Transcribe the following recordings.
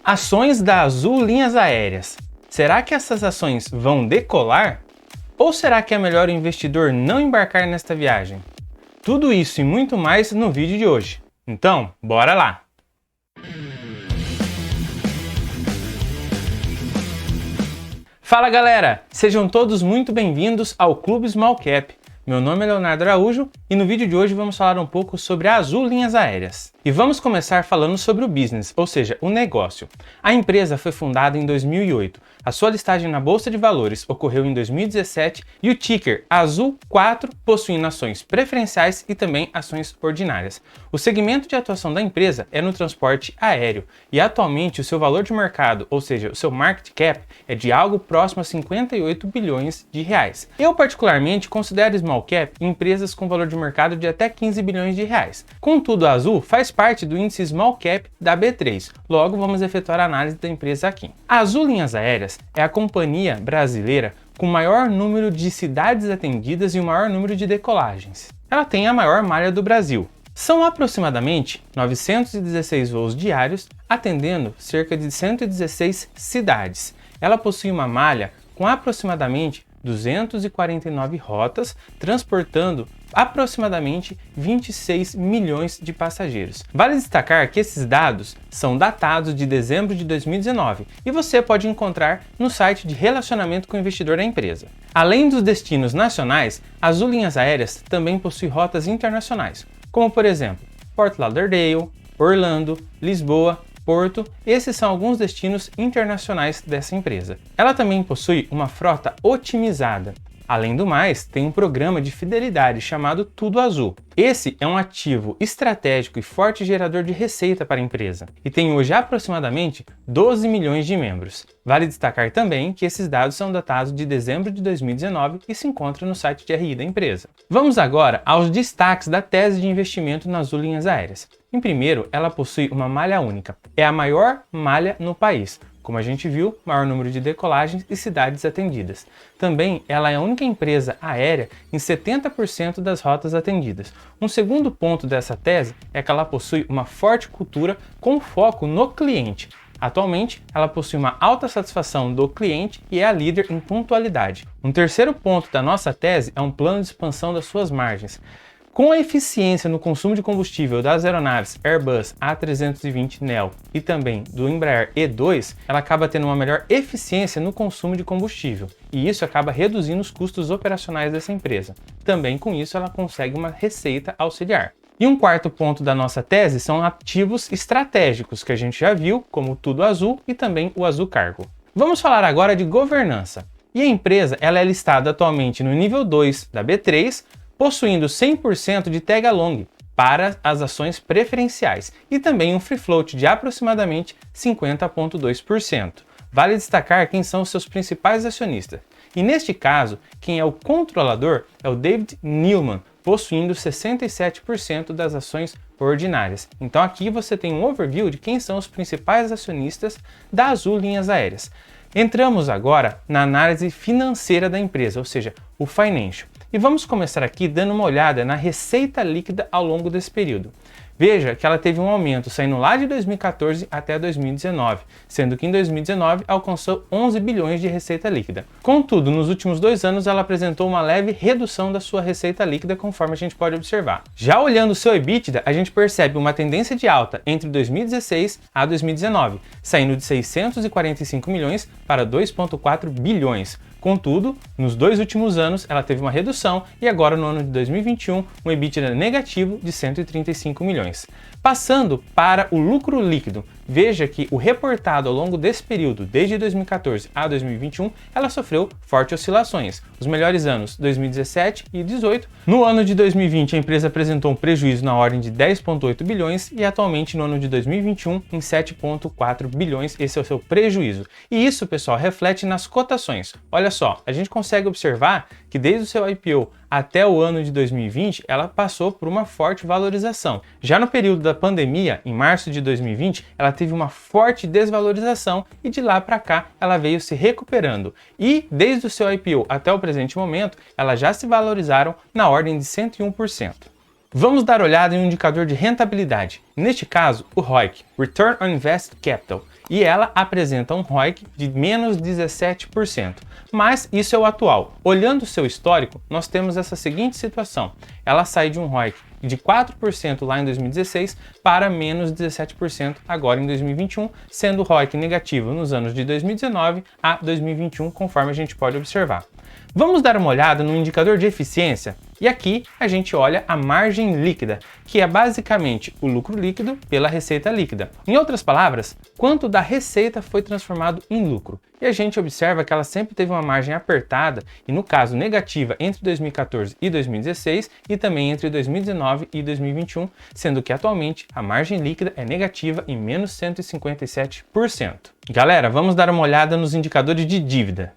Ações da Azul Linhas Aéreas. Será que essas ações vão decolar? Ou será que é melhor o investidor não embarcar nesta viagem? Tudo isso e muito mais no vídeo de hoje. Então, bora lá! Fala galera, sejam todos muito bem-vindos ao Clube Small Cap. Meu nome é Leonardo Araújo e no vídeo de hoje vamos falar um pouco sobre a Azul Linhas Aéreas. E vamos começar falando sobre o business, ou seja, o negócio. A empresa foi fundada em 2008, a sua listagem na Bolsa de Valores ocorreu em 2017 e o ticker AZUL4 possui ações preferenciais e também ações ordinárias. O segmento de atuação da empresa é no transporte aéreo e atualmente o seu valor de mercado, ou seja, o seu market cap, é de algo próximo a 58 bilhões de reais. Eu particularmente considero small cap empresas com valor de mercado de até 15 bilhões de reais. Contudo, a Azul faz parte do índice Small Cap da B3, logo vamos efetuar a análise da empresa aqui. A Azul Linhas Aéreas é a companhia brasileira com o maior número de cidades atendidas e o maior número de decolagens. Ela tem a maior malha do Brasil. São aproximadamente 916 voos diários, atendendo cerca de 116 cidades. Ela possui uma malha com aproximadamente 249 rotas, transportando aproximadamente 26 milhões de passageiros. Vale destacar que esses dados são datados de dezembro de 2019 e você pode encontrar no site de relacionamento com o investidor da empresa. Além dos destinos nacionais, a Azul Linhas Aéreas também possui rotas internacionais, como por exemplo, Fort Lauderdale, Orlando, Lisboa, Porto, esses são alguns destinos internacionais dessa empresa. Ela também possui uma frota otimizada. Além do mais, tem um programa de fidelidade chamado Tudo Azul. Esse é um ativo estratégico e forte gerador de receita para a empresa e tem hoje aproximadamente 12 milhões de membros. Vale destacar também que esses dados são datados de dezembro de 2019 e se encontram no site de RI da empresa. Vamos agora aos destaques da tese de investimento na Azul Linhas Aéreas. Em primeiro, ela possui uma malha única. É a maior malha no país. Como a gente viu, maior número de decolagens e cidades atendidas. Também ela é a única empresa aérea em 70% das rotas atendidas. Um segundo ponto dessa tese é que ela possui uma forte cultura com foco no cliente. Atualmente, ela possui uma alta satisfação do cliente e é a líder em pontualidade. Um terceiro ponto da nossa tese é um plano de expansão das suas margens. Com a eficiência no consumo de combustível das aeronaves Airbus A320neo e também do Embraer E2, ela acaba tendo uma melhor eficiência no consumo de combustível e isso acaba reduzindo os custos operacionais dessa empresa. Também com isso ela consegue uma receita auxiliar. E um quarto ponto da nossa tese são ativos estratégicos que a gente já viu, como o Tudo Azul e também o Azul Cargo. Vamos falar agora de governança. E a empresa ela é listada atualmente no nível 2 da B3, possuindo 100% de tag along para as ações preferenciais e também um free float de aproximadamente 50,2%. Vale destacar quem são os seus principais acionistas. E neste caso, quem é o controlador é o David Neeleman, possuindo 67% das ações ordinárias. Então aqui você tem um overview de quem são os principais acionistas da Azul Linhas Aéreas. Entramos agora na análise financeira da empresa, ou seja, o financial. E vamos começar aqui dando uma olhada na receita líquida ao longo desse período. Veja que ela teve um aumento saindo lá de 2014 até 2019, sendo que em 2019 alcançou 11 bilhões de receita líquida. Contudo, nos últimos 2 anos ela apresentou uma leve redução da sua receita líquida, conforme a gente pode observar. Já olhando o seu EBITDA, a gente percebe uma tendência de alta entre 2016 a 2019, saindo de 645 milhões para 2,4 bilhões. Contudo, nos 2 últimos anos ela teve uma redução e agora no ano de 2021 um EBITDA negativo de 135 milhões. Passando para o lucro líquido, veja que o reportado ao longo desse período, desde 2014 a 2021, ela sofreu fortes oscilações. Os melhores anos 2017 e 2018. No ano de 2020 a empresa apresentou um prejuízo na ordem de 10,8 bilhões e atualmente no ano de 2021 em 7,4 bilhões, esse é o seu prejuízo. E isso, pessoal, reflete nas cotações. Olha só, a gente consegue observar que desde o seu IPO até o ano de 2020, ela passou por uma forte valorização. Já no período da pandemia, em março de 2020, ela teve uma forte desvalorização e de lá para cá ela veio se recuperando. E desde o seu IPO até o presente momento, elas já se valorizaram na ordem de 101%. Vamos dar olhada em um indicador de rentabilidade, neste caso o ROIC, Return on Invested Capital, e ela apresenta um ROIC de menos 17%. Mas isso é o atual. Olhando o seu histórico, nós temos essa seguinte situação. Ela sai de um ROIC de 4% lá em 2016 para menos 17% agora em 2021, sendo o ROIC negativo nos anos de 2019 a 2021, conforme a gente pode observar. Vamos dar uma olhada no indicador de eficiência? E aqui a gente olha a margem líquida, que é basicamente o lucro líquido pela receita líquida. Em outras palavras, quanto da receita foi transformado em lucro. E a gente observa que ela sempre teve uma margem apertada, e no caso negativa entre 2014 e 2016 e também entre 2019 e 2021, sendo que atualmente a margem líquida é negativa em menos 157%. Galera, vamos dar uma olhada nos indicadores de dívida.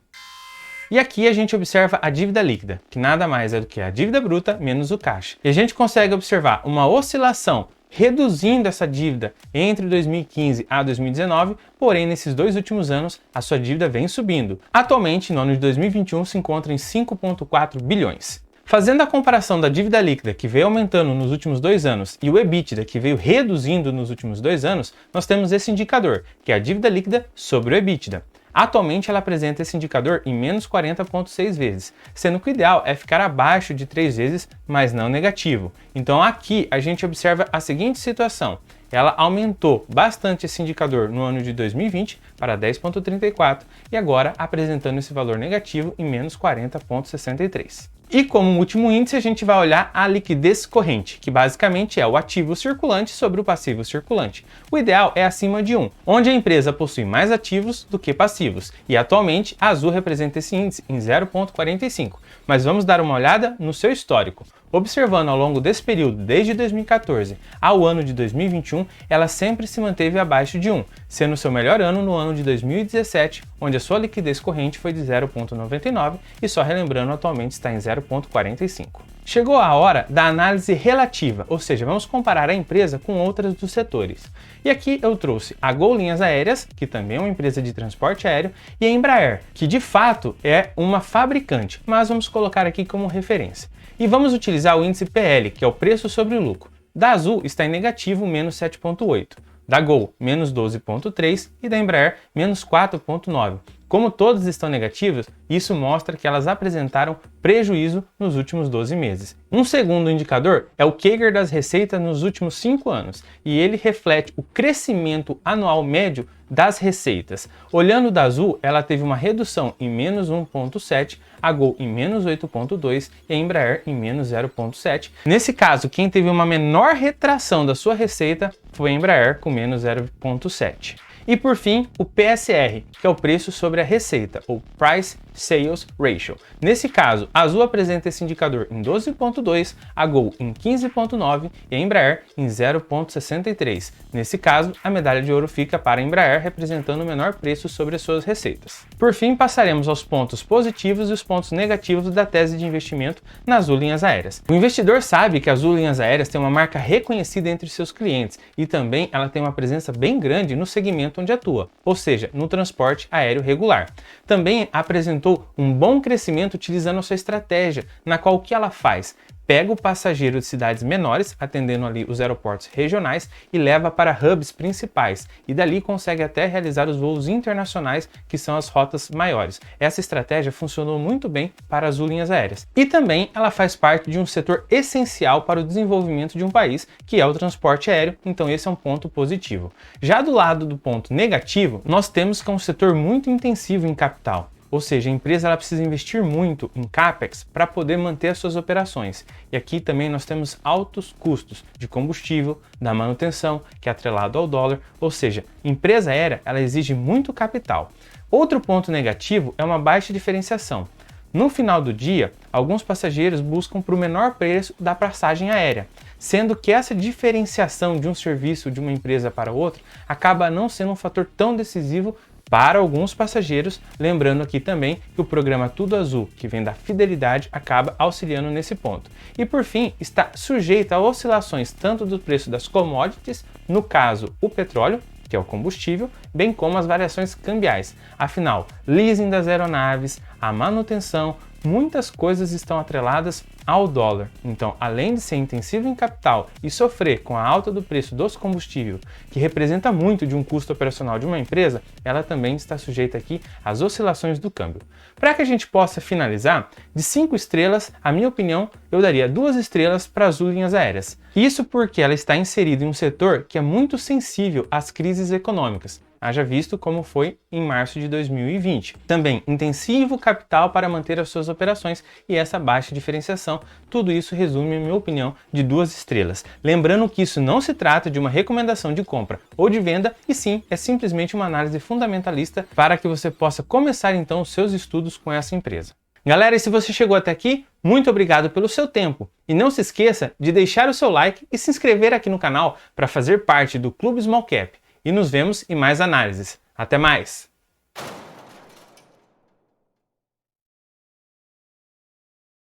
E aqui a gente observa a dívida líquida, que nada mais é do que a dívida bruta menos o caixa. E a gente consegue observar uma oscilação reduzindo essa dívida entre 2015 a 2019, porém nesses 2 últimos anos a sua dívida vem subindo. Atualmente, no ano de 2021, se encontra em 5,4 bilhões. Fazendo a comparação da dívida líquida, que veio aumentando nos últimos 2 anos, e o EBITDA, que veio reduzindo nos últimos 2 anos, nós temos esse indicador, que é a dívida líquida sobre o EBITDA. Atualmente ela apresenta esse indicador em menos 40,6 vezes, sendo que o ideal é ficar abaixo de 3 vezes, mas não negativo. Então aqui a gente observa a seguinte situação. Ela aumentou bastante esse indicador no ano de 2020 para 10,34 e agora apresentando esse valor negativo em menos 40,63. E como último índice, a gente vai olhar a liquidez corrente, que basicamente é o ativo circulante sobre o passivo circulante. O ideal é acima de 1, onde a empresa possui mais ativos do que passivos, e atualmente a Azul representa esse índice em 0,45. Mas vamos dar uma olhada no seu histórico. Observando ao longo desse período, desde 2014 ao ano de 2021, ela sempre se manteve abaixo de 1, sendo seu melhor ano no ano de 2017, onde a sua liquidez corrente foi de 0,99 e só relembrando, atualmente está em 0,45. Chegou a hora da análise relativa, ou seja, vamos comparar a empresa com outras dos setores. E aqui eu trouxe a Gol Linhas Aéreas, que também é uma empresa de transporte aéreo, e a Embraer, que de fato é uma fabricante, mas vamos colocar aqui como referência. E vamos utilizar o índice PL, que é o preço sobre o lucro. Da Azul está em negativo, menos 7,8. Da Gol, menos 12,3 e da Embraer, menos 4,9. Como todos estão negativos, isso mostra que elas apresentaram prejuízo nos últimos 12 meses. Um segundo indicador é o CAGR das receitas nos últimos 5 anos, e ele reflete o crescimento anual médio das receitas. Olhando da Azul, ela teve uma redução em menos 1,7, a Gol em menos 8,2 e a Embraer em menos 0,7. Nesse caso, quem teve uma menor retração da sua receita foi a Embraer, com menos 0,7. E por fim, o PSR, que é o preço sobre a receita, ou Price Sales Ratio. Nesse caso, a Azul apresenta esse indicador em 12,2, a Gol em 15,9 e a Embraer em 0,63. Nesse caso, a medalha de ouro fica para a Embraer, representando o menor preço sobre as suas receitas. Por fim, passaremos aos pontos positivos e os pontos negativos da tese de investimento na Azul Linhas Aéreas. O investidor sabe que a Azul Linhas Aéreas tem uma marca reconhecida entre seus clientes e também ela tem uma presença bem grande no segmento onde atua, ou seja, no transporte aéreo regular. Também apresentou um bom crescimento utilizando a sua estratégia, na qual o que ela faz? Pega o passageiro de cidades menores, atendendo ali os aeroportos regionais, e leva para hubs principais, e dali consegue até realizar os voos internacionais, que são as rotas maiores. Essa estratégia funcionou muito bem para as Azul Linhas Aéreas. E também ela faz parte de um setor essencial para o desenvolvimento de um país, que é o transporte aéreo, então esse é um ponto positivo. Já do lado do ponto negativo, nós temos que é um setor muito intensivo em capital. Ou seja, a empresa ela precisa investir muito em CAPEX para poder manter as suas operações. E aqui também nós temos altos custos de combustível, da manutenção, que é atrelado ao dólar. Ou seja, empresa aérea ela exige muito capital. Outro ponto negativo é uma baixa diferenciação. No final do dia, alguns passageiros buscam por o menor preço da passagem aérea, sendo que essa diferenciação de um serviço de uma empresa para outra acaba não sendo um fator tão decisivo para alguns passageiros, lembrando aqui também que o programa Tudo Azul, que vem da fidelidade, acaba auxiliando nesse ponto. E por fim, está sujeito a oscilações tanto do preço das commodities, no caso o petróleo, que é o combustível, bem como as variações cambiais. Afinal, leasing das aeronaves, a manutenção, muitas coisas estão atreladas ao dólar. Então, além de ser intensivo em capital e sofrer com a alta do preço dos combustíveis, que representa muito de um custo operacional de uma empresa, ela também está sujeita aqui às oscilações do câmbio. Para que a gente possa finalizar, de 5 estrelas, a minha opinião, eu daria 2 estrelas para a Azul Linhas Aéreas. Isso porque ela está inserida em um setor que é muito sensível às crises econômicas. Haja visto como foi em março de 2020. Também intensivo capital para manter as suas operações e essa baixa diferenciação. Tudo isso resume, em minha opinião, de 2 estrelas. Lembrando que isso não se trata de uma recomendação de compra ou de venda, e sim, é simplesmente uma análise fundamentalista para que você possa começar então os seus estudos com essa empresa. Galera, e se você chegou até aqui, muito obrigado pelo seu tempo. E não se esqueça de deixar o seu like e se inscrever aqui no canal para fazer parte do Clube Small Cap. E nos vemos em mais análises. Até mais!